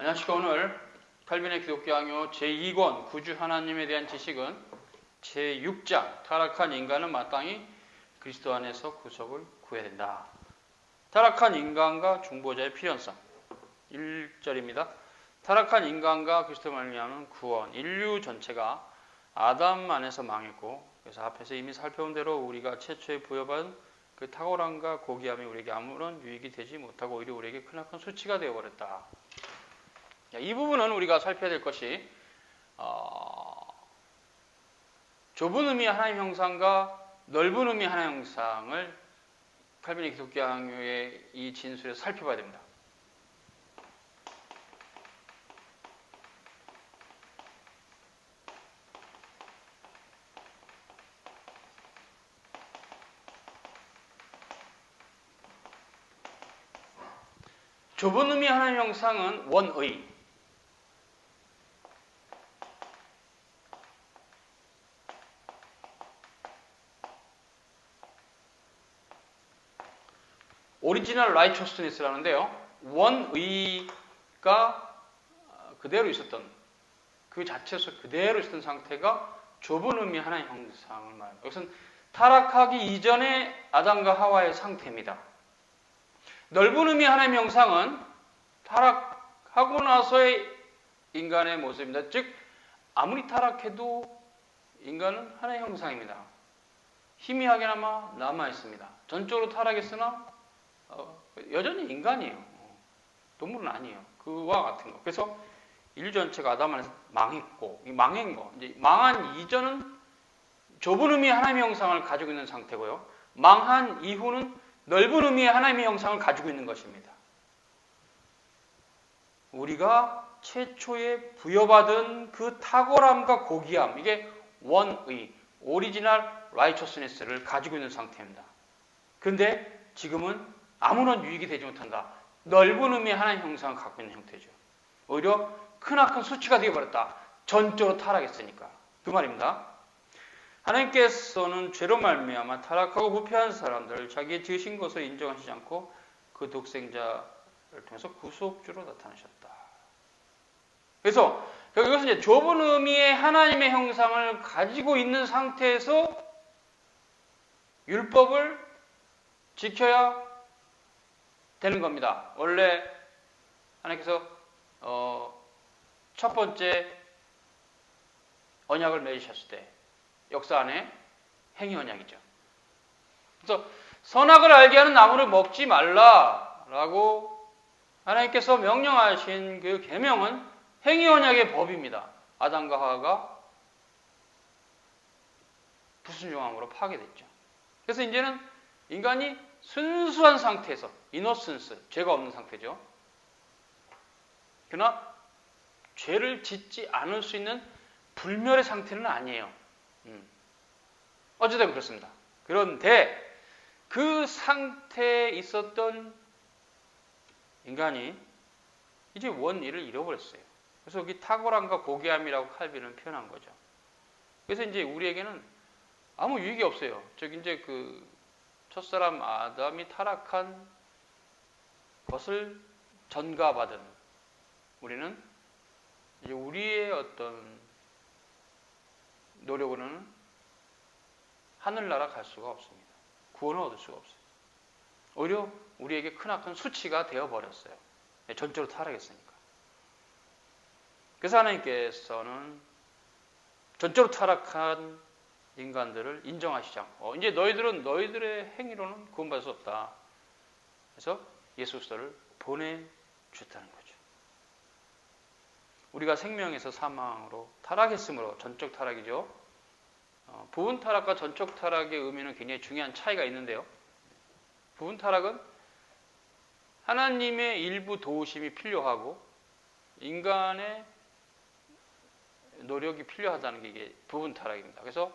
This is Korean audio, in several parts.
안녕하십니까. 오늘 칼빈의 기독교 강요 제2권 구주 하나님에 대한 지식은 제6장 타락한 인간은 마땅히 그리스도 안에서 구속을 구해야 된다. 타락한 인간과 중보자의 필연성 1절입니다. 타락한 인간과 그리스도 말미암은 구원. 인류 전체가 아담 안에서 망했고, 그래서 앞에서 이미 살펴본 대로 우리가 최초에 부여받은 그 탁월함과 고귀함이 우리에게 아무런 유익이 되지 못하고 오히려 우리에게 크나큰 수치가 되어버렸다. 이 부분은 우리가 살펴야 될 것이 좁은 의미의 하나님 형상과 넓은 의미의 하나님 형상을 칼빈의 기독교 강요의 이 진술에서 살펴봐야 됩니다. 좁은 의미의 하나님 형상은 원의, 오리지널 라이처스니스라는데요. 원의가 그대로 있었던, 그 자체에서 그대로 있었던 상태가 좁은 의미의 하나의 형상을 말합니다. 이것은 타락하기 이전의 아담과 하와의 상태입니다. 넓은 의미의 하나의 형상은 타락하고 나서의 인간의 모습입니다. 즉 아무리 타락해도 인간은 하나의 형상입니다. 희미하게나마 남아있습니다. 전적으로 타락했으나 여전히 인간이에요. 동물은 아니에요. 그와 같은 거. 그래서 인류 전체가 아담 안에서 망했고, 이 망한 거, 이제 망한 이전은 좁은 의미의 하나님의 형상을 가지고 있는 상태고요. 망한 이후는 넓은 의미의 하나님의 형상을 가지고 있는 것입니다. 우리가 최초에 부여받은 그 탁월함과 고귀함, 이게 원의, 오리지널 라이처스니스를 가지고 있는 상태입니다. 그런데 지금은 아무런 유익이 되지 못한다. 넓은 의미의 하나님 형상을 갖고 있는 형태죠. 오히려 크나큰 수치가 되어버렸다. 전적으로 타락했으니까. 그 말입니다. 하나님께서는 죄로 말미암아 타락하고 부패한 사람들을 자기의 지으신 것을 인정하시지 않고 그 독생자를 통해서 구속주로 나타나셨다. 그래서 이것은 이제 좁은 의미의 하나님의 형상을 가지고 있는 상태에서 율법을 지켜야 되는 겁니다. 원래 하나님께서 첫 번째 언약을 맺으셨을 때 역사 안에 행위 언약이죠. 그래서 선악을 알게 하는 나무를 먹지 말라라고 하나님께서 명령하신 그 계명은 행위 언약의 법입니다. 아담과 하와가 불순종함으로 파괴됐죠. 그래서 이제는 인간이 순수한 상태에서, 이노센스, 죄가 없는 상태죠. 그러나 죄를 짓지 않을 수 있는 불멸의 상태는 아니에요. 어쨌든 그렇습니다. 그런데 그 상태에 있었던 인간이 이제 원의를 잃어버렸어요. 그래서 여기 탁월함과 고귀함이라고 칼빈은 표현한 거죠. 그래서 이제 우리에게는 아무 유익이 없어요. 즉 이제 그 첫사람 아담이 타락한 것을 전가받은 우리는 이제 우리의 어떤 노력으로는 하늘나라 갈 수가 없습니다. 구원을 얻을 수가 없어요. 오히려 우리에게 크나큰 수치가 되어버렸어요. 전적으로 타락했으니까. 그래서 하나님께서는 전적으로 타락한 인간들을 인정하시지 않고 이제 너희들은 너희들의 행위로는 구원받을 수 없다. 그래서 예수 그리스도를 보내주셨다는 거죠. 우리가 생명에서 사망으로 타락했으므로 전적 타락이죠. 부분 타락과 전적 타락의 의미는 굉장히 중요한 차이가 있는데요. 부분 타락은 하나님의 일부 도우심이 필요하고 인간의 노력이 필요하다는 게 이게 부분 타락입니다. 그래서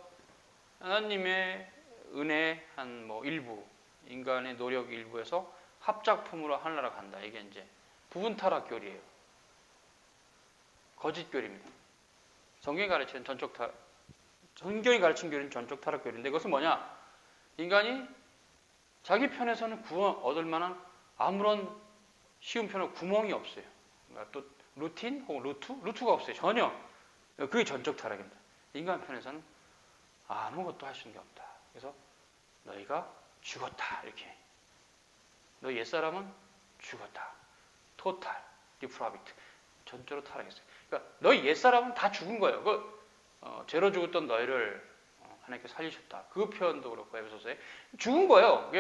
하나님의 은혜 한 일부, 인간의 노력 일부에서 합작품으로 하늘나라 간다. 이게 이제 부분 타락 교리예요. 거짓 교리입니다. 성경이 가르치는 성경이 가르친 교리는 전적 타락 교리인데 그것은 뭐냐? 인간이 자기 편에서는 구원 얻을 만한 아무런 쉬운 편은 구멍이 없어요. 또 루틴 혹은 루트가 없어요. 전혀. 그게 전적 타락입니다. 인간 편에서는 아무것도 할 수 있는 게 없다. 그래서 너희가 죽었다. 이렇게. 너 옛사람은 죽었다. 토탈 디프라비트. 전적으로 타락했어요. 그러니까 너희 옛사람은 다 죽은 거예요. 죄로 죽었던 너희를 하나님께 살리셨다. 그 표현도 그렇고 에베소서에 죽은 거예요.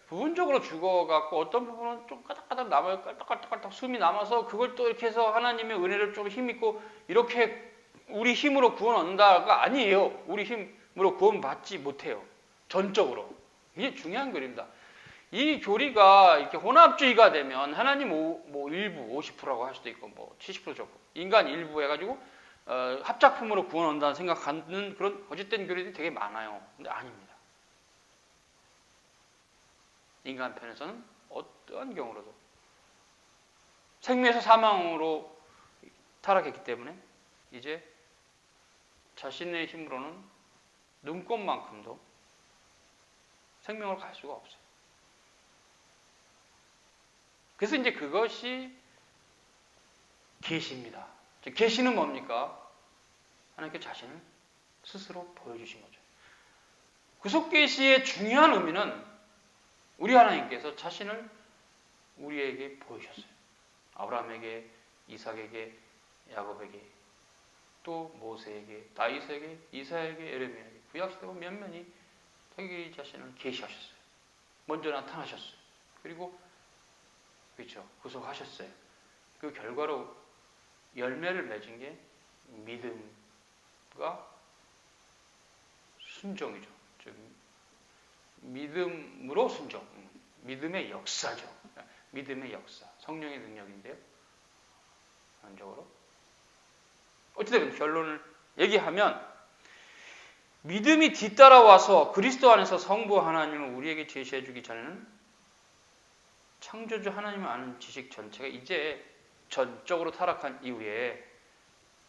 부분적으로 죽어갖고 어떤 부분은 좀 까닥까닥 남아요. 깔딱깔딱 숨이 남아서 그걸 또 이렇게 해서 하나님의 은혜를 좀 힘입고 이렇게 우리 힘으로 구원 얻는다가 아니에요. 우리 힘으로 구원 받지 못해요. 전적으로. 이게 중요한 글입니다. 이 교리가 이렇게 혼합주의가 되면 하나님 일부 50%라고 할 수도 있고 70% 정도 인간 일부 해가지고 합작품으로 구원 얻는다는 생각하는 그런 거짓된 교리들이 되게 많아요. 근데 아닙니다. 인간 편에서는 어떠한 경우로도 생명에서 사망으로 타락했기 때문에 이제 자신의 힘으로는 눈꽃만큼도 생명을 갈 수가 없어요. 그래서 이제 그것이 계시입니다. 계시는 뭡니까? 하나님께 자신을 스스로 보여주신 거죠. 구속계시의 중요한 의미는 우리 하나님께서 자신을 우리에게 보여주셨어요. 아브라함에게, 이삭에게, 야곱에게, 또 모세에게, 다윗에게, 이사에게, 에레미야에게 구약시대 보면 면면이 자기 자신을 계시하셨어요. 먼저 나타나셨어요. 그리고 그렇죠. 구속하셨어요. 그 결과로 열매를 맺은 게 믿음과 순종이죠. 즉 믿음으로 순종. 믿음의 역사죠. 믿음의 역사. 성령의 능력인데요. 전적으로. 어찌됐든 결론을 얘기하면 믿음이 뒤따라와서 그리스도 안에서 성부 하나님을 우리에게 제시해 주기 전에는 창조주 하나님을 아는 지식 전체가 이제 전적으로 타락한 이후에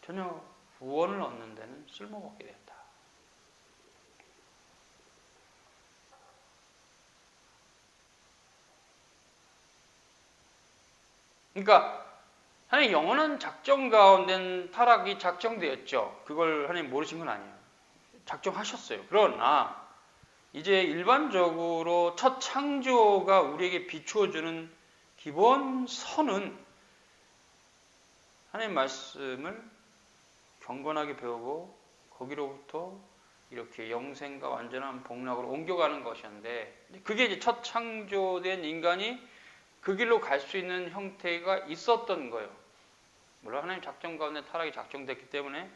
전혀 구원을 얻는 데는 쓸모가 없게 된다. 그러니까 하나님 영원한 작정 가운데는 타락이 작정되었죠. 그걸 하나님 모르신 건 아니에요. 작정하셨어요. 그러나 이제 일반적으로 첫 창조가 우리에게 비추어주는 기본 선은 하나님 말씀을 경건하게 배우고 거기로부터 이렇게 영생과 완전한 복락으로 옮겨가는 것이었는데 그게 이제 첫 창조된 인간이 그 길로 갈 수 있는 형태가 있었던 거예요. 물론 하나님 작정 가운데 타락이 작정됐기 때문에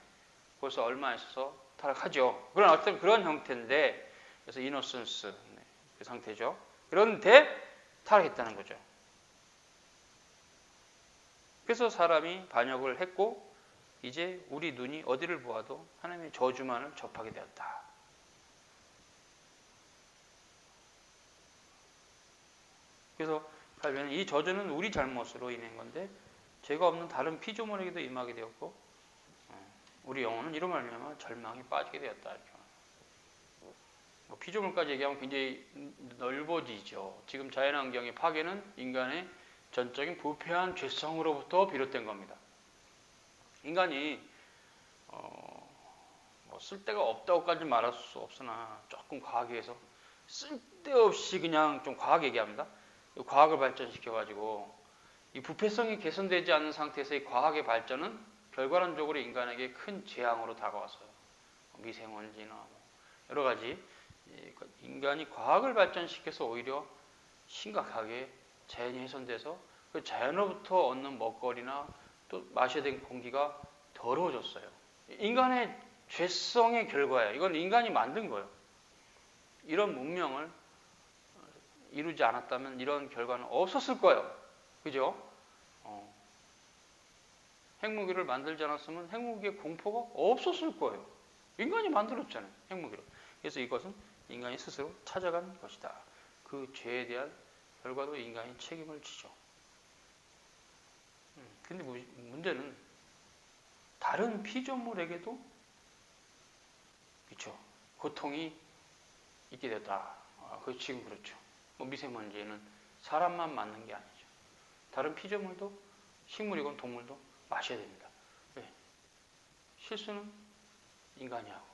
벌써 얼마 있어서 타락하죠. 그러나 어쨌든 그런 형태인데 그래서 이노센스 그 상태죠. 그런데 타락했다는 거죠. 그래서 사람이 반역을 했고 이제 우리 눈이 어디를 보아도 하나님의 저주만을 접하게 되었다. 그래서 발견은 이 저주는 우리 잘못으로 인한 건데 죄가 없는 다른 피조물에게도 임하게 되었고 우리 영혼은 이로 말미암아 절망에 빠지게 되었다. 이렇게. 피조물까지 얘기하면 굉장히 넓어지죠. 지금 자연환경의 파괴는 인간의 전적인 부패한 죄성으로부터 비롯된 겁니다. 인간이 쓸데가 없다고까지 말할 수 없으나 조금 과하게 해서 쓸데없이 그냥 좀 과하게 얘기합니다. 과학을 발전시켜가지고 이 부패성이 개선되지 않는 상태에서의 과학의 발전은 결과론적으로 인간에게 큰 재앙으로 다가왔어요. 미세먼지나 여러 가지 인간이 과학을 발전시켜서 오히려 심각하게 자연이 훼손돼서 그 자연으로부터 얻는 먹거리나 또 마셔야 될 공기가 더러워졌어요. 인간의 죄성의 결과예요. 이건 인간이 만든 거예요. 이런 문명을 이루지 않았다면 이런 결과는 없었을 거예요. 그죠? 핵무기를 만들지 않았으면 핵무기의 공포가 없었을 거예요. 인간이 만들었잖아요. 핵무기를. 그래서 이것은 인간이 스스로 찾아간 것이다. 그 죄에 대한 결과도 인간이 책임을 지죠. 근데 문제는 다른 피조물에게도 그렇죠. 고통이 있게 됐다. 그 지금 그렇죠. 미세먼지는 사람만 맞는 게 아니죠. 다른 피조물도 식물이건 동물도 마셔야 됩니다. 왜? 실수는 인간이 하고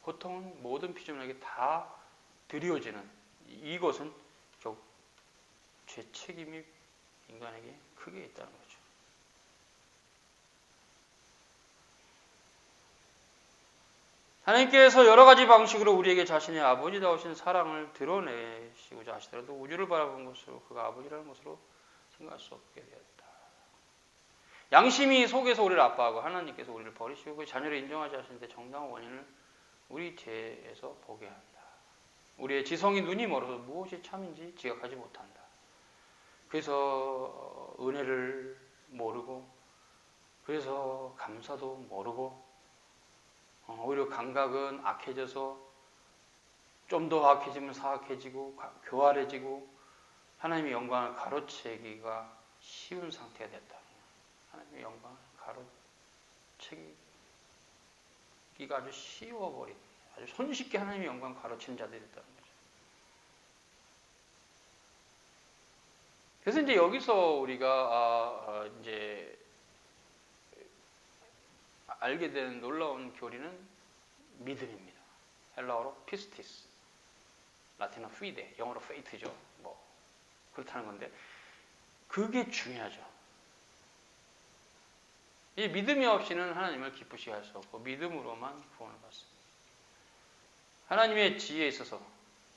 고통은 모든 피조물에게 다 드리워지는 이것은 결국 죄 책임이 인간에게 크게 있다는 거죠. 하나님께서 여러 가지 방식으로 우리에게 자신의 아버지다우신 사랑을 드러내시고자 하시더라도 우주를 바라본 것으로 그가 아버지라는 것으로 생각할 수 없게 되었다. 양심이 속에서 우리를 아파하고 하나님께서 우리를 버리시고 그 자녀를 인정하지 않으시는데 정당한 원인을 우리 죄에서 보게 한다. 우리의 지성이 눈이 멀어서 무엇이 참인지 지각하지 못한다. 그래서 은혜를 모르고 그래서 감사도 모르고 오히려 감각은 악해져서 좀 더 악해지면 사악해지고 교활해지고 하나님의 영광을 가로채기가 쉬운 상태가 됐다. 하나님의 영광을 가로채기가 아주 쉬워버린, 아주 손쉽게 하나님의 영광을 가로치는 자들이 됐다는 거죠. 그래서 이제 여기서 우리가 이제 알게 되는 놀라운 교리는 믿음입니다. 헬라어로 피스티스, 라틴어 피데, 영어로 페이트죠. 뭐 그렇다는 건데 그게 중요하죠. 이 믿음이 없이는 하나님을 기쁘시게 할 수 없고 믿음으로만 구원을 받습니다. 하나님의 지혜에 있어서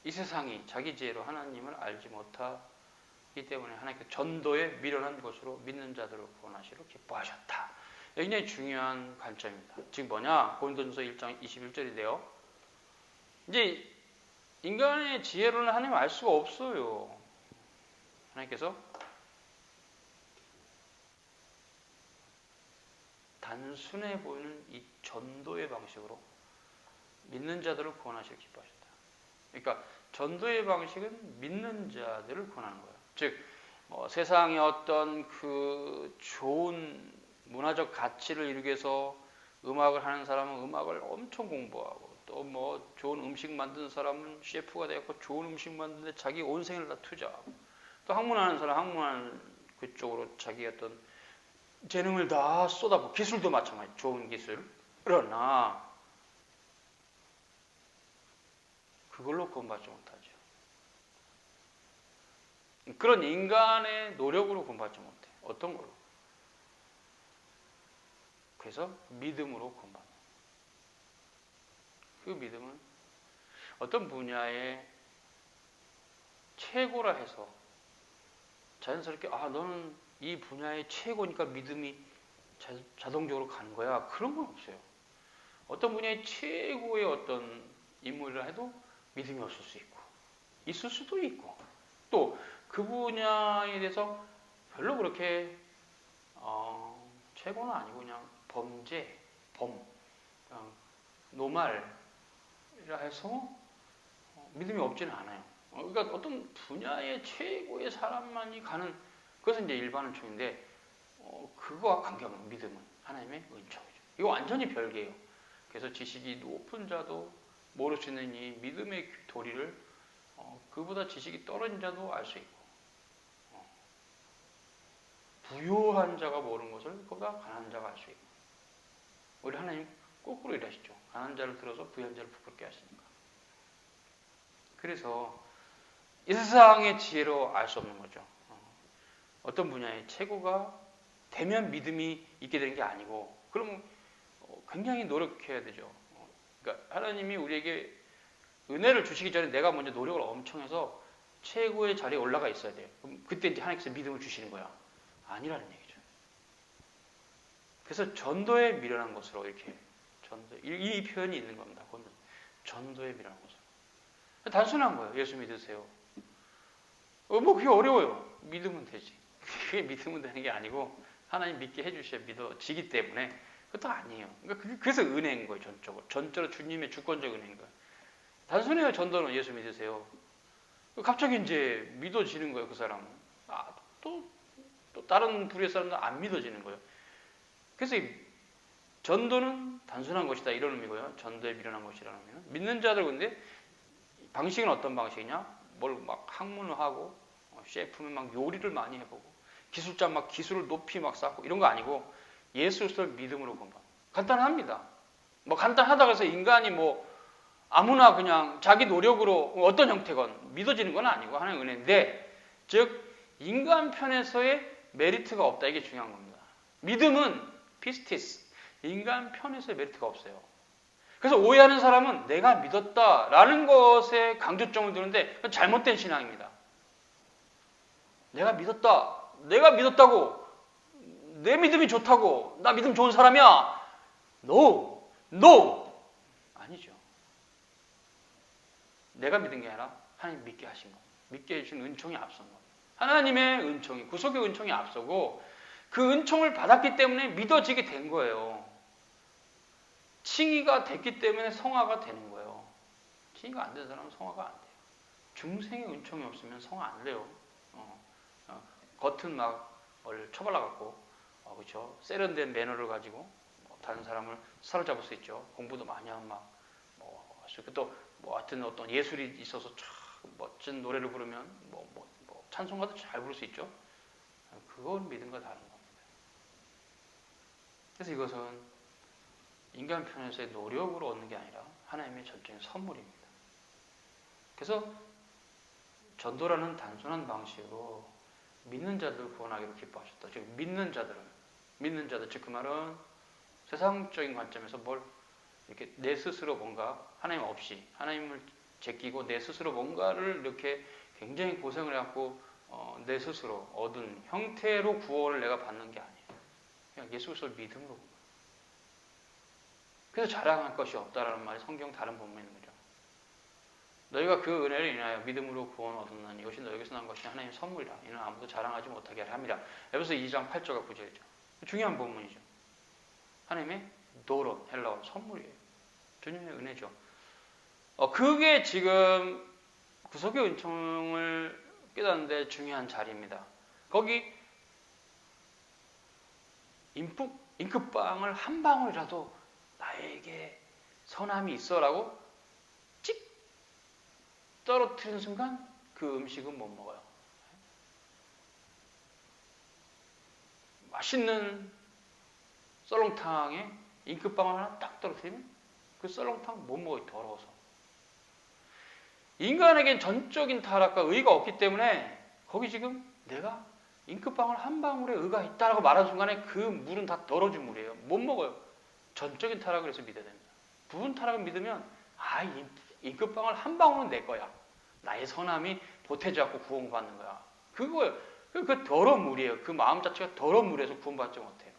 이 세상이 자기 지혜로 하나님을 알지 못하기 때문에 하나님께서 전도에 미련한 것으로 믿는 자들을 구원하시기로 기뻐하셨다. 굉장히 중요한 관점입니다. 지금 뭐냐? 고린도전서 1장 21절인데요. 이제 인간의 지혜로는 하나님을 알 수가 없어요. 하나님께서 단순해 보이는 이 전도의 방식으로 믿는 자들을 구원하시길 기뻐하셨다. 그러니까 전도의 방식은 믿는 자들을 구원하는 거예요. 즉, 세상의 어떤 그 좋은 문화적 가치를 이루기 위해서 음악을 하는 사람은 음악을 엄청 공부하고 또 뭐 좋은 음식 만드는 사람은 셰프가 되고 좋은 음식 만드는데 자기 온 생을 다 투자하고 또 학문하는 사람 학문하는 그쪽으로 자기 어떤 재능을 다 쏟아붓고 기술도 마찬가지 좋은 기술. 그러나 그걸로 구원받지 못하죠. 그런 인간의 노력으로 구원받지 못해. 어떤 걸로? 그래서 믿음으로 구원받는. 그 믿음은 어떤 분야의 최고라 해서 자연스럽게 너는 이 분야의 최고니까 믿음이 자동적으로 가는 거야. 그런 건 없어요. 어떤 분야의 최고의 어떤 인물이라 해도 믿음이 없을 수 있고 있을 수도 있고 또 그 분야에 대해서 별로 그렇게 최고는 아니고 그냥 노말이라 해서 믿음이 없지는 않아요. 그러니까 어떤 분야의 최고의 사람만이 가는 그것은 이제 일반은총인데 그거와 관계없는 믿음은 하나님의 은총이죠. 이거 완전히 별개예요. 그래서 지식이 높은 자도 모를 수 있는 이 믿음의 도리를 그보다 지식이 떨어진 자도 알 수 있고 부유한 자가 모르는 것을 그보다 가난한 자가 알 수 있고 우리 하나님 거꾸로 일하시죠. 가난한 자를 들어서 부유한 자를 부끄럽게 하시니까. 그래서 이 세상의 지혜로 알 수 없는 거죠. 어떤 분야의 최고가 되면 믿음이 있게 되는 게 아니고 그러면 굉장히 노력해야 되죠. 그러니까 하나님이 우리에게 은혜를 주시기 전에 내가 먼저 노력을 엄청 해서 최고의 자리에 올라가 있어야 돼요. 그럼 그때 이제 하나님께서 믿음을 주시는 거야. 아니라는 얘기죠. 그래서 전도에 미련한 것으로 이렇게 이 표현이 있는 겁니다. 전도에 미련한 것으로. 단순한 거예요. 예수 믿으세요. 뭐 그게 어려워요. 믿으면 되지. 그게 믿으면 되는 게 아니고 하나님 믿게 해주셔야 믿어지기 때문에 그것도 아니에요. 그러니까 그래서 은혜인 거예요. 전적으로 주님의 주권적 은혜인 거예요. 단순해요. 전도는 예수 믿으세요. 갑자기 이제 믿어지는 거예요. 그 사람은. 또 다른 부류의 사람들은 안 믿어지는 거예요. 그래서 이 전도는 단순한 것이다. 이런 의미고요. 전도에 미련한 것이라는 의미는. 믿는 자들 근데 방식은 어떤 방식이냐? 뭘 막 학문을 하고 셰프는 막 요리를 많이 해보고 기술자 막 기술을 높이 막 쌓고 이런 거 아니고 예수 그리스도를 믿음으로 구원받아. 간단합니다. 뭐 간단하다고 해서 인간이 뭐 아무나 그냥 자기 노력으로 어떤 형태건 믿어지는 건 아니고 하나님의 은혜인데, 즉 인간 편에서의 메리트가 없다, 이게 중요한 겁니다. 믿음은 피스티스, 인간 편에서의 메리트가 없어요. 그래서 오해하는 사람은 내가 믿었다라는 것에 강조점을 두는데 그건 잘못된 신앙입니다. 내가 믿었다, 내가 믿었다고, 내 믿음이 좋다고, 나 믿음 좋은 사람이야. No, no, 아니죠. 내가 믿은 게 아니라 하나님 믿게 하신 거, 믿게 해주신 은총이 앞선 거. 하나님의 은총이, 구속의 은총이 앞서고 그 은총을 받았기 때문에 믿어지게 된 거예요. 칭의가 됐기 때문에 성화가 되는 거예요. 칭의가 안 된 사람은 성화가 안 돼요. 중생의 은총이 없으면 성화 안 돼요. 겉은 막 처발라갖고, 그렇죠. 세련된 매너를 가지고 다른 사람을 사로잡을 수 있죠. 공부도 많이 하면 또 하여튼 어떤 예술이 있어서 참 멋진 노래를 부르면 찬송가도 잘 부를 수 있죠. 그건 믿음과 다른 겁니다. 그래서 이것은 인간 편에서의 노력으로 얻는 게 아니라 하나님의 전적인 선물입니다. 그래서 전도라는 단순한 방식으로 믿는 자들을 구원하기로 기뻐하셨다. 즉 믿는 자들, 즉 그 말은 세상적인 관점에서 뭘 이렇게 내 스스로 뭔가 하나님 없이 하나님을 제끼고 내 스스로 뭔가를 이렇게 굉장히 고생을 해갖고 내 스스로 얻은 형태로 구원을 내가 받는 게 아니에요. 그냥 예수 그리스도를 믿음으로. 그래서 자랑할 것이 없다라는 말이 성경 다른 본문에 있는 거죠. 너희가 그 은혜를 인하여 믿음으로 구원 얻었나니 이것이 너희에게서 난 것이 하나님의 선물이라. 이는 아무도 자랑하지 못하게 하려 함이라. 에베소 2장 8절과 9절이죠. 중요한 본문이죠. 하나님의 도론, 헬라어 선물이에요. 주님의 은혜죠. 그게 지금 구속의 은총을 깨닫는데 중요한 자리입니다. 거기 잉크빵을 한 방울이라도 나에게 선함이 있어라고 찍 떨어뜨리는 순간 그 음식은 못 먹어요. 맛있는 썰렁탕에 잉크빵을 하나 딱 떨어뜨리면 그 썰렁탕 못 먹어요. 더러워서. 인간에겐 전적인 타락과 의가 없기 때문에 거기 지금 내가 잉크빵을 한 방울에 의가 있다라고 말하는 순간에 그 물은 다 더러진 물이에요. 못 먹어요. 전적인 타락을 해서 믿어야 됩니다. 부분 타락을 믿으면 잉크빵을 한 방울은 내 거야. 나의 선함이 보태지 않고 구원받는 거야. 그거예요. 그 더러운 물이에요. 그 마음 자체가 더러운 물에서 구원받지 못해요.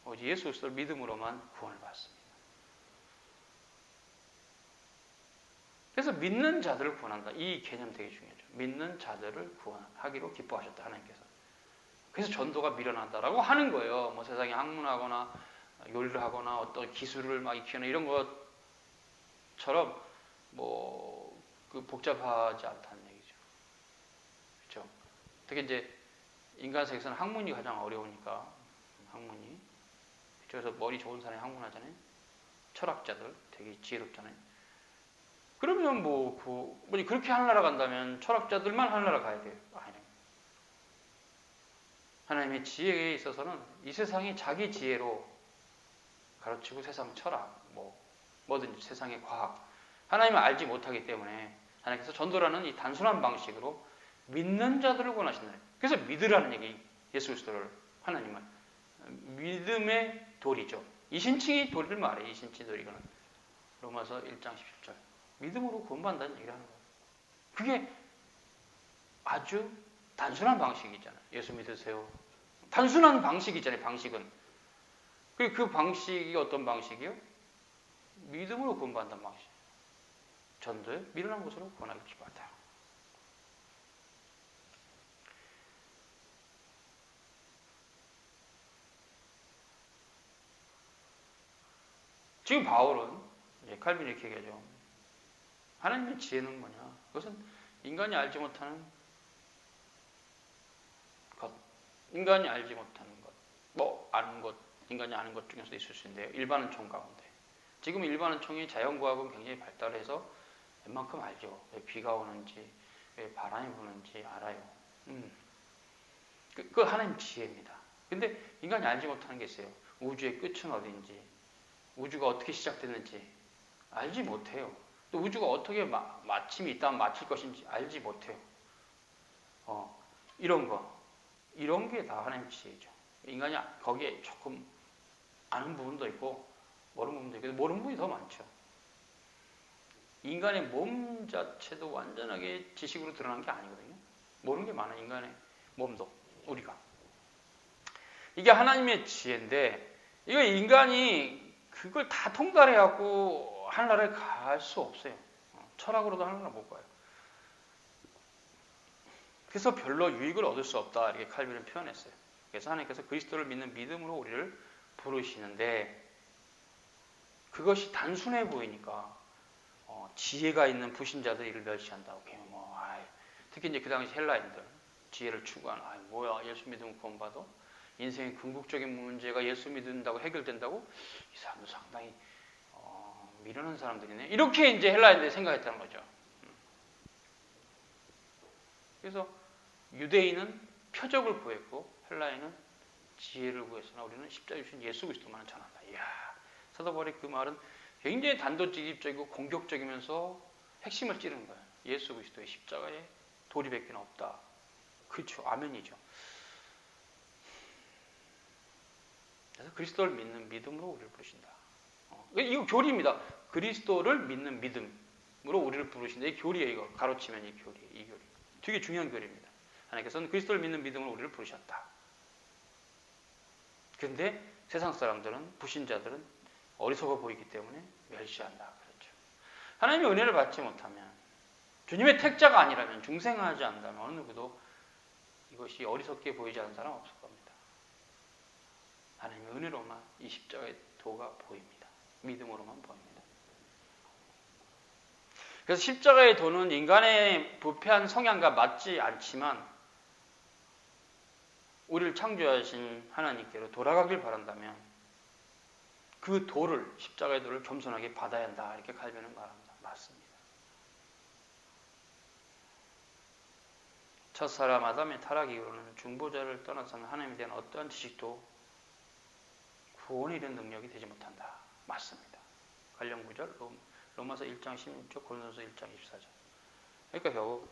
오직 예수 그리스도를 믿음으로만 구원을 받습니다. 그래서 믿는 자들을 구원한다. 이 개념 되게 중요하죠. 믿는 자들을 구원하기로 기뻐하셨다, 하나님께서. 그래서 전도가 미련하다라고 하는 거예요. 뭐 세상에 학문하거나 요리를 하거나 어떤 기술을 막 익히거나 이런 것처럼 그 복잡하지 않다는 얘기죠. 그렇죠? 특히 이제 인간 세계에서는 학문이 가장 어려우니까 학문이. 그래서 머리 좋은 사람이 학문하잖아요. 철학자들 되게 지혜롭잖아요. 그러면 그렇게 하늘나라 간다면 철학자들만 하늘나라 가야 돼요. 아니요. 하나님의 지혜에 있어서는 이 세상이 자기 지혜로 가르치고 세상 철학, 뭐든지 세상의 과학, 하나님을 알지 못하기 때문에 하나님께서 전도라는 이 단순한 방식으로 믿는 자들을 구원하신다. 그래서 믿으라는 얘기, 예수 그리스도를, 하나님을. 믿음의 돌이죠. 이신칭이 돌을 말해요. 이신칭 돌이거는. 로마서 1장 17절. 믿음으로 구원받는다는 얘기를 하는 거예요. 그게 아주 단순한 방식이잖아요. 예수 믿으세요. 단순한 방식이잖아요. 방식은. 그 방식이 어떤 방식이요? 믿음으로 구원받는다는 방식. 전도에 미련한 것으로 구원하기 기뻐하다. 지금 바울은 칼빈이 이렇게 얘기하죠. 하나님의 지혜는 뭐냐? 그것은 인간이 알지 못하는 것, 인간이 알지 못하는 것, 아는 것, 인간이 아는 것 중에서 있을 수 있는데요. 일반 은총 가운데. 지금 일반 은총이 자연과학은 굉장히 발달해서 웬만큼 알죠. 왜 비가 오는지, 왜 바람이 부는지 알아요. 그 하나님 지혜입니다. 근데 인간이 알지 못하는 게 있어요. 우주의 끝은 어딘지, 우주가 어떻게 시작됐는지 알지 못해요. 또 우주가 어떻게 마침이 있다면 마칠 것인지 알지 못해요. 이런 게 다 하나님 지혜죠. 인간이 거기에 조금 아는 부분도 있고 모르는 부분도 있고 모르는 부분이 더 많죠. 인간의 몸 자체도 완전하게 지식으로 드러난 게 아니거든요. 모르는 게 많아요. 인간의 몸도 우리가. 이게 하나님의 지혜인데 이거 인간이 그걸 다 통달해갖고 하늘나라에 갈 수 없어요. 철학으로도 하늘나라 못 가요. 그래서 별로 유익을 얻을 수 없다 이렇게 칼빈은 표현했어요. 그래서 하나님께서 그리스도를 믿는 믿음으로 우리를 부르시는데 그것이 단순해 보이니까 지혜가 있는 불신자들이 이를 멸시한다고. 특히 이제 그 당시 헬라인들 지혜를 추구하는 뭐야 예수 믿으면 구원받아? 인생의 궁극적인 문제가 예수 믿는다고 해결된다고? 이 사람도 상당히 미련한 사람들이네. 이렇게 이제 헬라인들이 생각했다는 거죠. 그래서 유대인은 표적을 구했고 헬라인은 지혜를 구했으나 우리는 십자가에 주신 예수 그리스도만을 전한다. 이야, 사도 바울의 그 말은 굉장히 단도직입적이고 공격적이면서 핵심을 찌르는 거예요. 예수 그리스도의 십자가에 도리밖에 없다. 그렇죠. 아멘이죠. 그래서 그리스도를 믿는 믿음으로 우리를 부르신다. 이거 교리입니다. 그리스도를 믿는 믿음으로 우리를 부르신다. 이 교리예요. 이거 가로치면 이 교리. 되게 중요한 교리입니다. 하나님께서는 그리스도를 믿는 믿음으로 우리를 부르셨다. 그런데 세상 사람들은 불신자들은 어리석어 보이기 때문에 멸시한다. 그렇죠. 하나님의 은혜를 받지 못하면 주님의 택자가 아니라면 중생하지 않다면 어느 누구도 이것이 어리석게 보이지 않는 사람 없을 겁니다. 하나님의 은혜로만 이 십자가의 도가 보입니다. 믿음으로만 보입니다. 그래서 십자가의 도는 인간의 부패한 성향과 맞지 않지만 우리를 창조하신 하나님께로 돌아가길 바란다면 그 도를, 십자가의 도를 겸손하게 받아야 한다. 이렇게 칼빈은 말합니다. 맞습니다. 첫사람 아담의 타락 이후로는 중보자를 떠나서는 하나님에 대한 어떠한 지식도 구원에 이른 능력이 되지 못한다. 맞습니다. 관련 구절 로마서 1장 16절, 고린도서 1장 24절. 그러니까 결국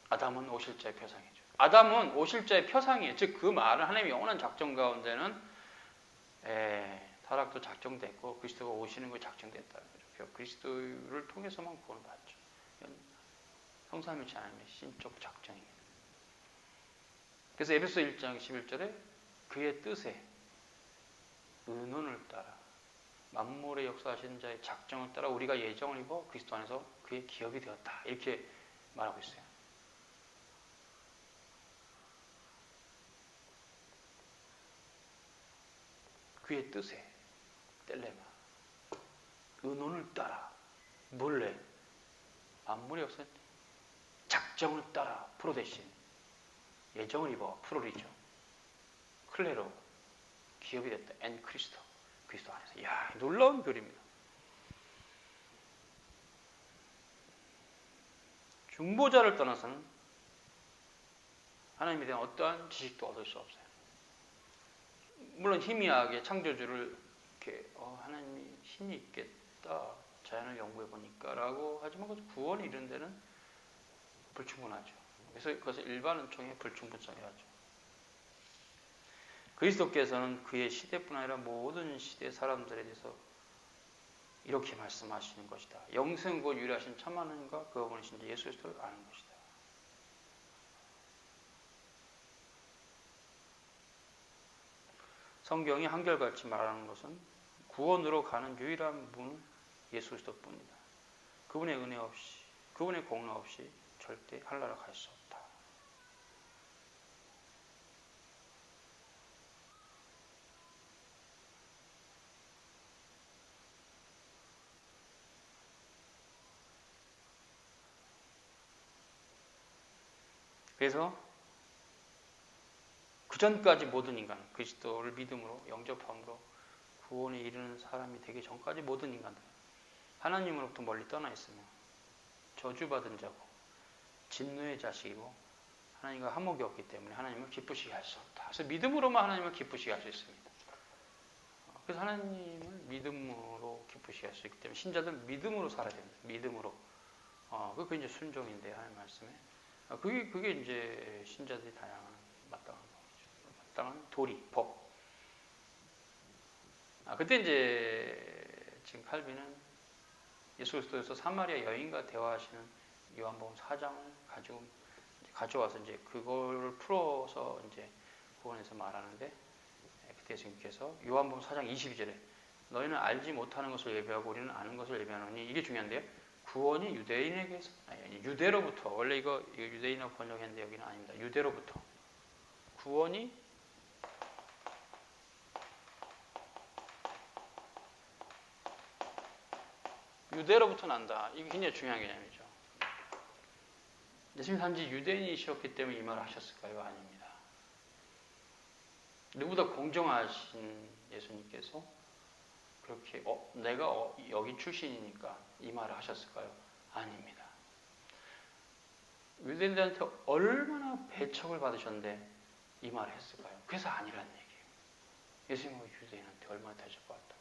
아담은 오실자의 표상이죠. 아담은 오실자의 표상이에요. 즉 그 말은 하나님의 영원한 작정 가운데는 타락도 작정됐고 그리스도가 오시는 거 작정됐다는 거죠. 그리스도를 통해서만 구원을 받죠. 성삼일체 하나님의 신적 작정입니다. 그래서 에베소 1장 11절에 그의 뜻에 의논을 따라 만물의 역사하신 자의 작정을 따라 우리가 예정을 입어 그리스도 안에서 그의 기업이 되었다. 이렇게 말하고 있어요. 그의 뜻에 텔레마 의논을 따라 몰래 만물의 역사 작정을 따라 프로데신 예정을 입어 프로리죠. 클레로 기업이 됐다. 엔 크리스토 그리스도 안에서. 이야, 놀라운 교리입니다. 중보자를 떠나서는 하나님에 대한 어떠한 지식도 얻을 수 없어요. 물론 희미하게 창조주를 이렇게 하나님이 힘이 있겠다 자연을 연구해 보니까라고 하지만 그 구원이 이런 데는 불충분하죠. 그래서 그것을 일반 은총에 불충분성이라죠. 그리스도께서는 그의 시대뿐 아니라 모든 시대 사람들에 대해서 이렇게 말씀하시는 것이다. 영생고 유일하신 참 하나님과 그 어머니신 예수 그리스도를 아는 것이다. 성경이 한결같이 말하는 것은 구원으로 가는 유일한 분은 예수 그리스도뿐이다. 그분의 은혜 없이, 그분의 공로 없이 절대 하늘나라 갈 수 없다. 그래서 그 전까지 모든 인간, 그리스도를 믿음으로 영접함으로 구원에 이르는 사람이 되기 전까지 모든 인간들 하나님으로부터 멀리 떠나 있으며 저주받은 자고 진노의 자식이고 하나님과 화목이 없기 때문에 하나님을 기쁘시게 할 수 없다. 그래서 믿음으로만 하나님을 기쁘시게 할 수 있습니다. 그래서 하나님을 믿음으로 기쁘시게 할 수 있기 때문에 신자들은 믿음으로 살아야 됩니다. 믿음으로. 그게 이제 순종인데 하나님 말씀에. 그게 이제 신자들이 다양한 마땅한 거죠. 마땅한 도리, 법. 그때 이제 지금 칼빈은 예수 그리스도에서 사마리아 여인과 대화하시는 요한복음 4장을 가져와서 이제 그걸 풀어서 이제 구원에서 말하는데 그때 예수님께서 요한복음 4장 22절에 너희는 알지 못하는 것을 예배하고 우리는 아는 것을 예배하노니 이게 중요한데요. 구원이 유대인에게서 유대로부터 원래 이거 유대인하고 번역했는데 여기는 아닙니다. 유대로부터 구원이 유대로부터 난다. 이게 굉장히 중요한 개념이죠. 예수님 단지 유대인이셨기 때문에 이 말을 하셨을까요? 아닙니다. 누구보다 공정하신 예수님께서 그렇게 내가 여기 출신이니까 이 말을 하셨을까요? 아닙니다. 유대인들한테 얼마나 배척을 받으셨는데 이 말을 했을까요? 그래서 아니라는 얘기예요. 예수님은 유대인한테 얼마나 대접받았다고.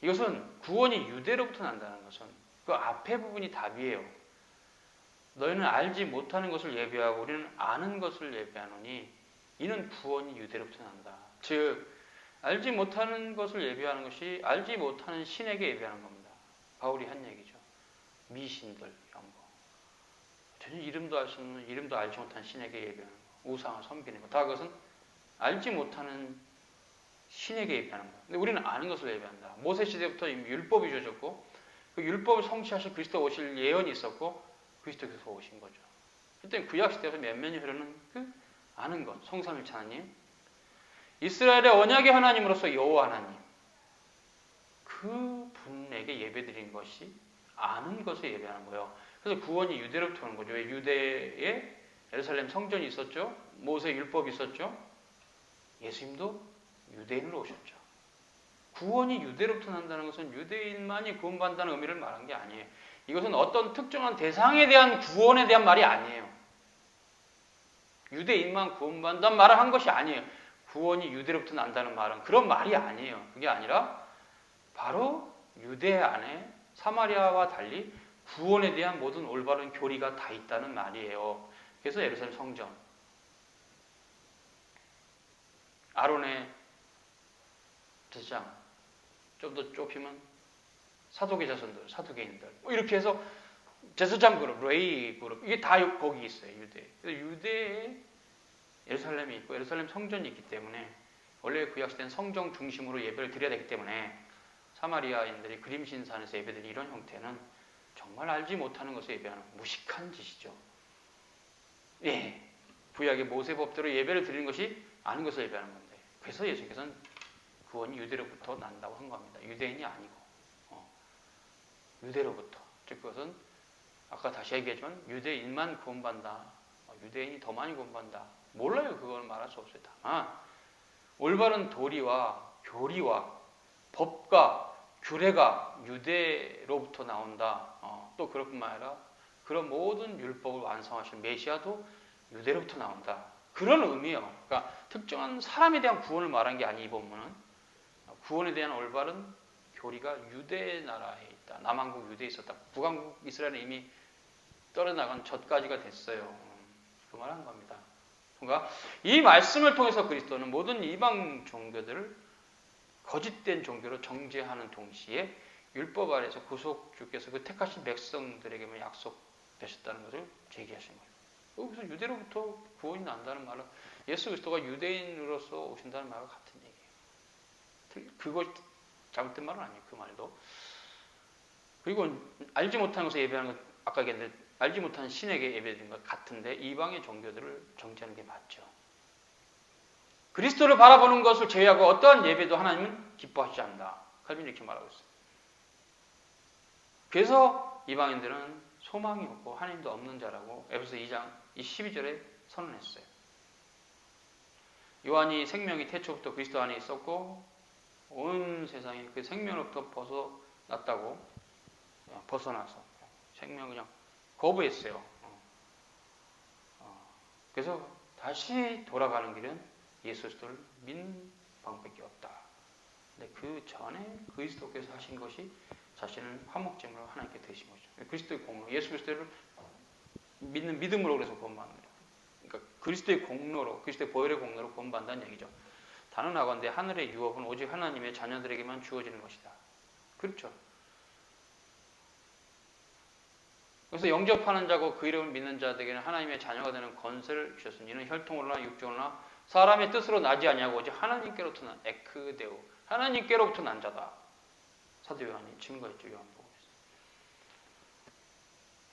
이것은 구원이 유대로부터 난다는 것은 그 앞에 부분이 답이에요. 너희는 알지 못하는 것을 예배하고 우리는 아는 것을 예배하노니 이는 구원이 유대로부터 난다. 즉 알지 못하는 것을 예배하는 것이 알지 못하는 신에게 예배하는 겁니다. 바울이 한 얘기죠. 미신들 이런 거. 전혀 이름도 알 수 없는 이름도 알지 못하는 신에게 예배하는 거. 우상을 섬기는 거. 다 그것은 알지 못하는 신에게 예배하는 거예요. 근데 우리는 아는 것을 예배한다. 모세 시대부터 이미 율법이 주어졌고 그 율법을 성취하실 그리스도 오실 예언이 있었고 그리스도께서 오신 거죠. 그때 구약 시대에서 몇몇이 흐르는 그 아는 것, 성삼일체 하나님, 이스라엘의 언약의 하나님으로서 여호와 하나님, 그 분에게 예배드린 것이 아는 것을 예배하는 거예요. 그래서 구원이 유대로부터 오는 거죠. 왜 유대에 예루살렘 성전이 있었죠. 모세 율법이 있었죠. 예수님도 유대인으로 오셨죠. 구원이 유대로부터 난다는 것은 유대인만이 구원받는다는 의미를 말한 게 아니에요. 이것은 어떤 특정한 대상에 대한 구원에 대한 말이 아니에요. 유대인만 구원받는다는 말을 한 것이 아니에요. 구원이 유대로부터 난다는 말은 그런 말이 아니에요. 그게 아니라 바로 유대 안에 사마리아와 달리 구원에 대한 모든 올바른 교리가 다 있다는 말이에요. 그래서 예루살렘 성전, 아론의 제사장, 좀 더 좁히면 사도계 자손들, 사도계인들 이렇게 해서 제사장 그룹, 레위 그룹 이게 다 거기 있어요. 유대에 예루살렘이 있고 예루살렘 성전이 있기 때문에 원래 구약시대는 성전 중심으로 예배를 드려야 되기 때문에 사마리아인들이 그림신산에서 예배드리는 이런 형태는 정말 알지 못하는 것을 예배하는 무식한 짓이죠. 예, 구약의 모세법대로 예배를 드리는 것이 아는 것을 예배하는 건데 그래서 예수님께서는 구원이 유대로부터 난다고 한 겁니다. 유대인이 아니고 유대로부터. 즉 그것은 아까 다시 얘기했지만 유대인만 구원받는다. 유대인이 더 많이 구원받는다. 몰라요. 그걸 말할 수 없어요. 다만 올바른 도리와 교리와 법과 규례가 유대로부터 나온다. 또 그렇뿐만 아니라 그런 모든 율법을 완성하신 메시아도 유대로부터 나온다. 그런 의미예요. 그러니까 특정한 사람에 대한 구원을 말한 게 아니 이 본문은 구원에 대한 올바른 교리가 유대 나라에 있다. 남한국 유대에 있었다. 북한국 이스라엘은 이미 떨어나간 젖가지가 됐어요. 그 말 한 겁니다. 그러니까 이 말씀을 통해서 그리스도는 모든 이방 종교들을 거짓된 종교로 정죄하는 동시에 율법 아래서 구속주께서 그 택하신 백성들에게만 약속되셨다는 것을 제기하신 거예요. 그래서 유대로부터 구원이 난다는 말은 예수 그리스도가 유대인으로서 오신다는 말과 같은 얘기예요. 그거 잘못된 말은 아니에요. 그 말도. 그리고 알지 못하는 것을 예배하는 것 아까 얘기했는데 알지 못하는 신에게 예배드리는 것 같은데 이방의 종교들을 정죄하는 게 맞죠. 그리스도를 바라보는 것을 제외하고 어떠한 예배도 하나님은 기뻐하시지 않는다. 칼빈이 이렇게 말하고 있어요. 그래서 이방인들은 소망이 없고 하나님도 없는 자라고 에베소 2장 12절에 선언했어요. 요한이 생명이 태초부터 그리스도 안에 있었고 온 세상이 그 생명으로부터 벗어나서 생명을 그냥 거부했어요. 그래서 다시 돌아가는 길은 예수 그리스도를 믿는 방법밖에 없다. 근데 그 전에 그리스도께서 하신 것이 자신을 화목제물로 하나님께 드신 거죠. 그리스도의 공로, 예수 그리스도를 믿는 믿음으로 그래서 구원받는 거예요. 그러니까 그리스도의 공로로, 그리스도의 보혈의 공로로 구원받는다는 얘기죠. 단언하건대 하늘의 유업은 오직 하나님의 자녀들에게만 주어지는 것이다. 그렇죠. 그래서 영접하는 자고 그 이름을 믿는 자들에게는 하나님의 자녀가 되는 권세를 주셨으니 이는 혈통으로나 육종으로나 사람의 뜻으로 나지 아니하고 오직 하나님께로부터 난 에크데오, 하나님께로부터 난 자다. 사도 요한이 증거했죠. 요한복음에서.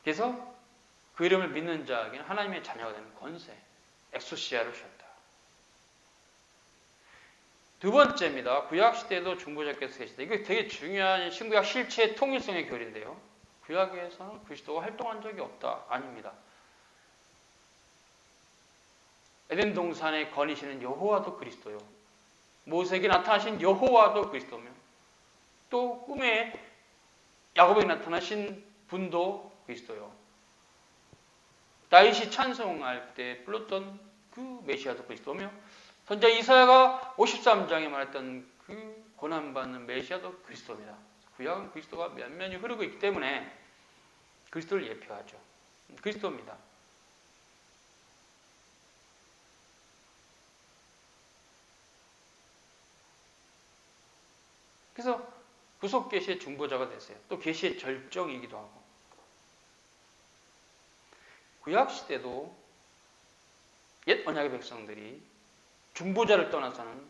그래서 그 이름을 믿는 자에게는 하나님의 자녀가 되는 권세, 엑소시아를 주셨다. 두 번째입니다. 구약시대에도 중보자께서 계시다. 이거 되게 중요한 신구약 실체의 통일성의 교리인데요. 구약에서는 그리스도가 활동한 적이 없다. 아닙니다. 에덴 동산에 거니시는 여호와도 그리스도요. 모세에게 나타나신 여호와도 그리스도며 또 꿈에 야곱에게 나타나신 분도 그리스도요. 다윗이 찬송할 때 불렀던 그 메시아도 그리스도며 선자 이사야가 53장에 말했던 그 고난받는 메시아도 그리스도입니다. 구약은 그리스도가 면면이 흐르고 있기 때문에 그리스도를 예표하죠. 그리스도입니다. 그래서 구속 계시의 중보자가 되세요. 또 계시의 절정이기도 하고. 구약 시대도 옛 언약의 백성들이 중보자를 떠나서는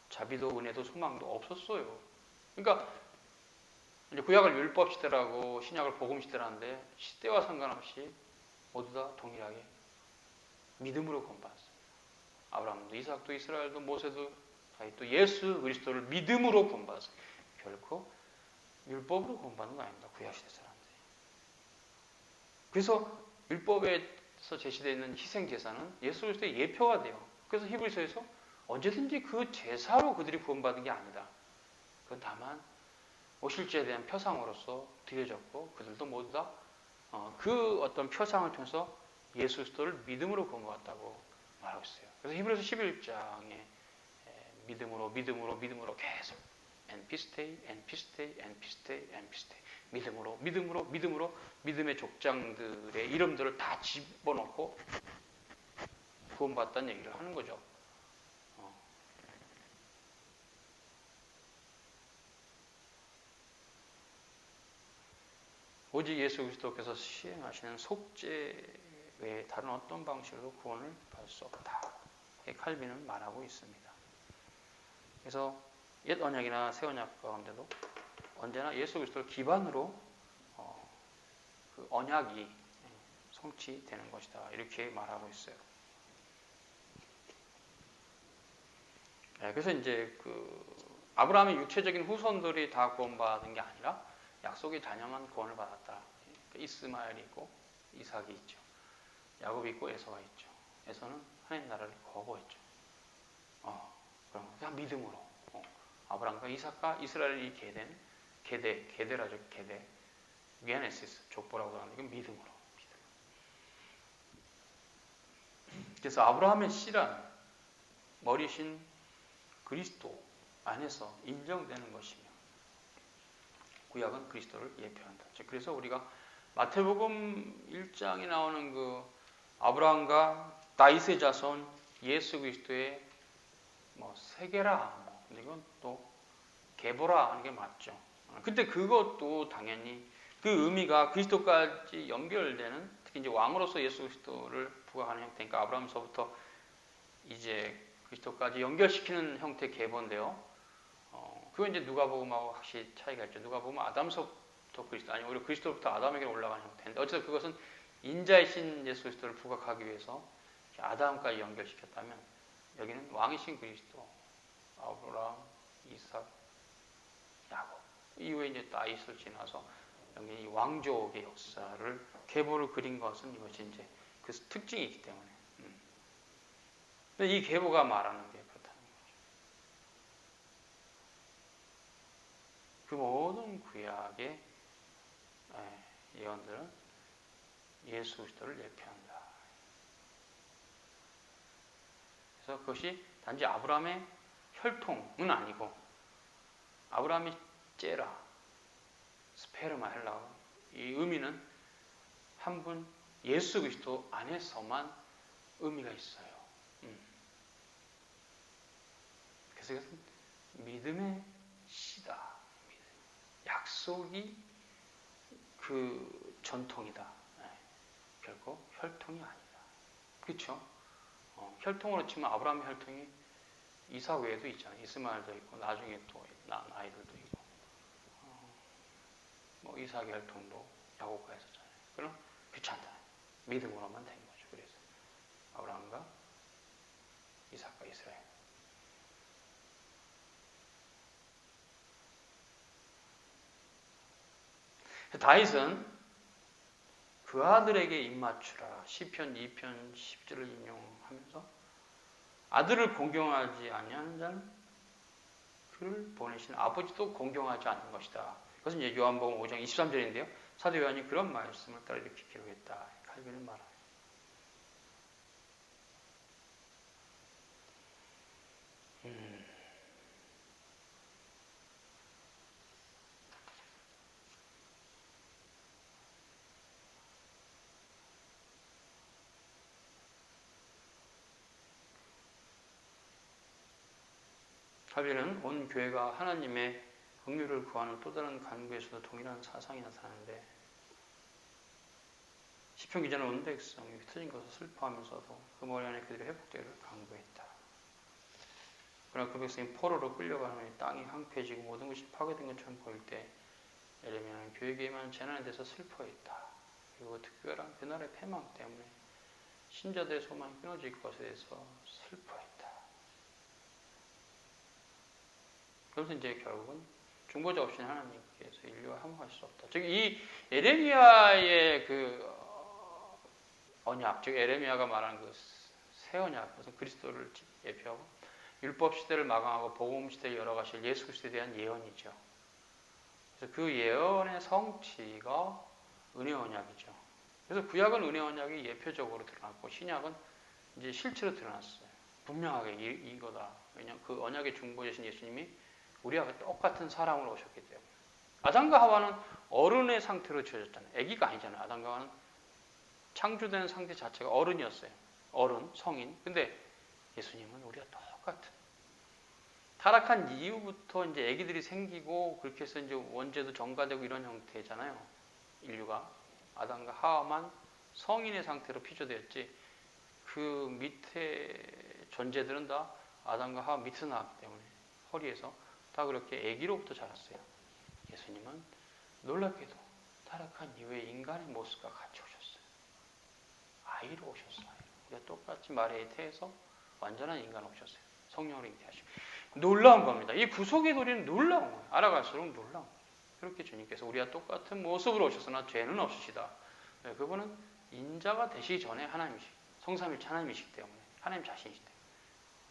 자비도 은혜도 소망도 없었어요. 그러니까 이제 구약을 율법 시대라고 신약을 복음 시대라는데 시대와 상관없이 모두 다 동일하게 믿음으로 구원받았어요. 아브라함도 이삭도 이스라엘도 모세도 또 예수 그리스도를 믿음으로 구원받았어요. 결코 율법으로 구원받는 거 아닙니다. 구약 시대 사람들이. 그래서 율법에서 제시되어 있는 희생 제사는 예수 그리스도의 예표가 돼요. 그래서 히브리서에서 언제든지 그 제사로 그들이 구원받은 게 아니다. 그건 다만 오실죄에 대한 표상으로서 드려졌고 그들도 모두 다 그 어떤 표상을 통해서 예수 그리스도를 믿음으로 구원받았다고 말하고 있어요. 그래서 히브리서 11장에 믿음으로 계속 엔피스테이 믿음으로 믿음의 족장들의 이름들을 다 집어넣고 구원받았다는 얘기를 하는 거죠. 오직 예수 그리스도께서 시행하시는 속죄 외에 다른 어떤 방식으로 구원을 받을 수 없다. 칼빈은 말하고 있습니다. 그래서 옛 언약이나 새 언약 가운데도 언제나 예수 그리스도를 기반으로 그 언약이 성취되는 것이다. 이렇게 말하고 있어요. 그래서 이제 그 아브라함의 육체적인 후손들이 다 구원받은 게 아니라 약속의 자녀만 구원을 받았다. 이스마엘이 있고 이삭이 있죠. 야곱이 있고 에서가 있죠. 에서는 하나님 나라를 거부했죠. 그럼 그냥 믿음으로 아브라함과 이삭과 이스라엘이 계대라죠. 계대. 게네시스 족보라고 하는 이건 믿음으로. 그래서 아브라함의 씨란 머리신 그리스도 안에서 인정되는 것이며 구약은 그리스도를 예표한다. 그래서 우리가 마태복음 1장에 나오는 그 아브라함과 다윗의 자손 예수 그리스도의 세계라 근데 이건 또 계보라 하는 게 맞죠. 근데 그것도 당연히 그 의미가 그리스도까지 연결되는 특히 이제 왕으로서 예수 그리스도를 부각하는 형태니까 아브라함서부터 이제 그리스도까지 연결시키는 형태의 계보인데요. 그거 이제 누가복음하고 확실히 차이가 있죠. 누가복음은 아담서부터 그리스도 아니 오히려 그리스도부터 아담에게 올라가는 형태인데 어쨌든 그것은 인자이신 예수 그리스도를 부각하기 위해서 아담까지 연결시켰다면 여기는 왕이신 그리스도 아브라함, 이삭, 야곱 이후에 이제 다윗을 지나서 여기 왕족의 역사를 계보를 그린 것은 이것이 이제 그 특징이 있기 때문에 근데 이 계보가 말하는 게 그렇다는 거죠. 그 모든 구약의 예언들은 예수 그리스도를 예표한다. 그래서 그것이 단지 아브라함의 혈통은 아니고 아브라함이 째라, 스페르마 헬라어 이 의미는 한 분 예수 그리스도 안에서만 의미가 있어요. 그래서 이것은 믿음의 씨다. 약속이 그 전통이다. 결코 혈통이 아니다. 그렇죠? 혈통으로 치면 아브라함의 혈통이 이삭 외에도 있잖아요. 이스마엘도 있고 나중에 또 아이들도 있고 뭐 이삭의 혈통도 야곱과 했었잖아요. 그럼 귀찮다. 믿음으로만 된 거죠. 그래서 아브라함과 이삭과 이스라엘. 다윗은 그 아들에게 입맞추라. 시편 2편 10절을 인용하면서 아들을 공경하지 아니하는 자는 그를 보내신 아버지도 공경하지 않는 것이다. 그것은 이제 요한복음 5장 23절인데요. 사도 요한이 그런 말씀을 따라 이렇게 기록했다. 칼빈은 말합니다. 칼빈은 온 교회가 하나님의 긍휼을 구하는 또 다른 간구에서도 동일한 사상이 나타나는데 시편 기자는 온 백성이 흩어진 것을 슬퍼하면서도 그 머리 안에 그들의 회복되기를 간구했다. 그러나 그 백성이 포로로 끌려가는 땅이 황폐해지고 모든 것이 파괴된 것처럼 보일 때 에레미야는 교회에게 임한 재난에 대해서 슬퍼했다. 그리고 특별한 그날의 패망 때문에 신자들의 소망이 끊어질 것에 대해서 슬퍼했다. 그래서 이제 결국은 중보자 없이는 하나님께서 인류와 화목할 수 없다. 즉 이 에레미야의 그 언약, 즉 에레미야가 말하는 그 새 언약, 그것은 그리스도를 예표하고 율법 시대를 마감하고 복음 시대에 열어가실 예수 그리스도에 대한 예언이죠. 그래서 그 예언의 성취가 은혜 언약이죠. 그래서 구약은 은혜 언약이 예표적으로 드러났고 신약은 이제 실체로 드러났어요. 분명하게 이거다. 왜냐하면 그 언약의 중보자신 예수님이 우리와 똑같은 사람으로 오셨기 때문에. 아담과 하와는 어른의 상태로 지어졌잖아요. 아기가 아니잖아요. 아담과 하와는 창조된 상태 자체가 어른이었어요. 어른, 성인. 근데 예수님은 우리가 똑같은. 타락한 이후부터 이제 아기들이 생기고 그렇게 해서 이제 원죄도 전가되고 이런 형태잖아요. 인류가 아담과 하와만 성인의 상태로 피조되었지. 그 밑에 존재들은 다 아담과 하와 밑에서 나왔기 때문에 허리에서 다 그렇게 아기로부터 자랐어요. 예수님은 놀랍게도 타락한 이후에 인간의 모습과 같이 오셨어요. 아이로 오셨어요. 우리가 똑같이 마리아의 태에서 완전한 인간 오셨어요. 성령으로 잉태하시고. 놀라운 겁니다. 이 구속의 도리는 놀라운 거예요. 알아갈수록 놀라운 거예요. 그렇게 주님께서 우리와 똑같은 모습으로 오셨으나 죄는 없으시다. 그분은 인자가 되시기 전에 하나님이시고 성삼일체 하나님이시기 때문에 하나님 자신이시기 때문에.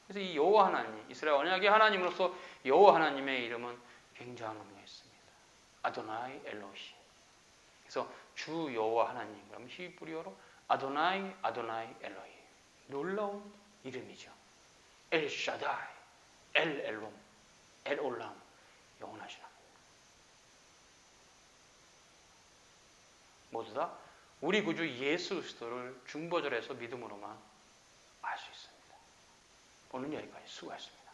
그래서 이 여호와 하나님, 이스라엘 언약의 하나님으로서 여호와 하나님의 이름은 굉장한 의미가 있습니다. 아도나이 엘로시. 그래서 주 여호와 하나님, 그러면 히브리어로 아도나이 엘로히. 놀라운 이름이죠. 엘 샤다이, 엘 엘롬, 엘 올람, 영원하신 하나님. 모두 다 우리 구주 예수 그리스도를 중보절에서 믿음으로만 알 수 있습니다. 오늘 여기까지 수고하셨습니다.